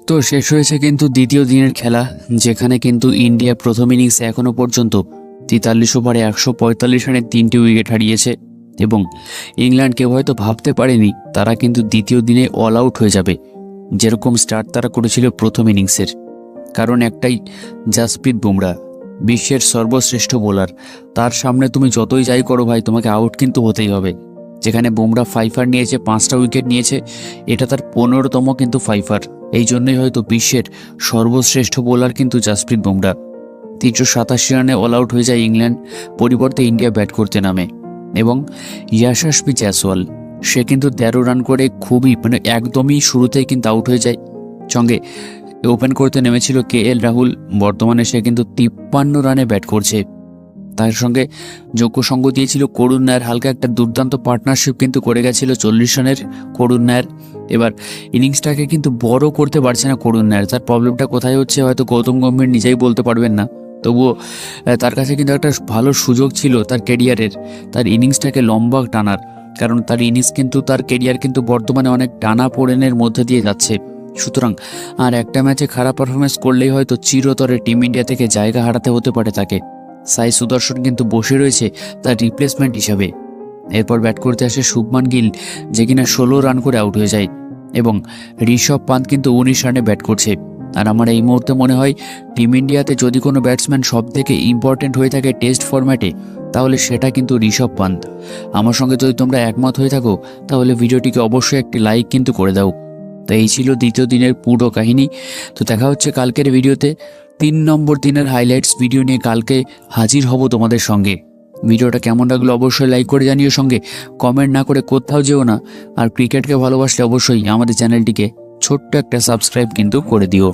তো শেষ হয়েছে কিন্তু দ্বিতীয় দিনের খেলা, যেখানে কিন্তু ইন্ডিয়া প্রথম ইনিংসে এখনও পর্যন্ত 43 ওভারে 145 রানের 3টি উইকেট হারিয়েছে এবং ইংল্যান্ড কেউ হয়তো ভাবতে পারেনি তারা কিন্তু দ্বিতীয় দিনে অল আউট হয়ে যাবে, যেরকম স্টার্ট তারা করেছিল প্রথম ইনিংসের। কারণ একটাই, জাসপ্রীত বুমরা বিশ্বের সর্বশ্রেষ্ঠ বোলার, তার সামনে তুমি যতই যাই করো ভাই, তোমাকে আউট কিন্তু হতেই হবে। যেখানে বুমরা ফাইফার নিয়েছে, 5টা উইকেট নিয়েছে, এটা তার 15তম কিন্তু ফাইফার। এই জন্যই হয়তো বিশ্বের সর্বশ্রেষ্ঠ বোলার কিন্তু জাসপ্রীত বুমরা। 387 রানে অল আউট হয়ে যায় ইংল্যান্ড, পরিবর্তে ইন্ডিয়া ব্যাট করতে নামে এবং ইয়াশাসপি জয়সওয়াল সে কিন্তু 13 রান করে খুবই একদমই শুরুতেই কিন্তু আউট হয়ে যায়। সঙ্গে ওপেন করতে নেমেছিল KL রাহুল, বর্তমানে সে কিন্তু 53 রানে ব্যাট করছে। তার সঙ্গে যোগ্য সঙ্গ দিয়েছিল করুণ নায়ার, হালকা একটা দুর্দান্ত পার্টনারশিপ কিন্তু করে গেছিল 40 রানের করুণ নায়ার। এবার ইনিংসটাকে কিন্তু বড় করতে পারছে না করুণ নায়ার। তার প্রবলেমটা কোথায় হচ্ছে হয়তো গৌতম গম্ভীর নিজেই বলতে পারবেন না, তবুও তার কাছে কিন্তু একটা ভালো সুযোগ ছিল তার ক্যারিয়ারের, তার ইনিংসটাকে লম্বা টানার। কারণ তার ইনিংস কিন্তু, তার ক্যারিয়ার কিন্তু বর্তমানে অনেক টানা পোড়েনের মধ্যে দিয়ে যাচ্ছে। সুতরাং আর একটা ম্যাচে খারাপ পারফরমেন্স করলেই হয়তো চিরতরে টিম ইন্ডিয়া থেকে জায়গা হারাতে হতে পারে তাকে। সাই সুদর্শন কিন্তু বসে রয়েছে তার রিপ্লেসমেন্ট হিসাবে। এরপর ব্যাট করতে আসে শুভমান গিল, যে কিনা 16 রান করে আউট হয়ে যায় এবং ঋষভ পান্ত কিন্তু 19 রানে ব্যাট করছে। আর আমার এই মুহূর্তে মনে হয় টিম ইন্ডিয়াতে যদি কোনো ব্যাটসম্যান সব থেকে ইম্পর্টেন্ট হয়ে থাকে টেস্ট ফরম্যাটে, তাহলে সেটা কিন্তু ঋষভ পান্ত। আমার সঙ্গে যদি তোমরা একমত হয়ে থাকো তাহলে ভিডিওটিকে অবশ্যই একটি লাইক কিন্তু করে দাও। তো এই ছিল দ্বিতীয় দিনের পুরো কাহিনী। তো দেখা হচ্ছে কালকের ভিডিওতে। 3 নম্বর দিনের হাইলাইটস ভিডিও নিয়ে কালকে হাজির হব তোমাদের সঙ্গে। ভিডিওটা কেমন লাগলো অবশ্যই লাইক করে জানিও, সঙ্গে কমেন্ট না করে কোথাও যেও না। আর ক্রিকেটকে ভালোবাসলে অবশ্যই আমাদের চ্যানেলটিকে ছোট্ট একটা সাবস্ক্রাইব কিন্তু করে দিও।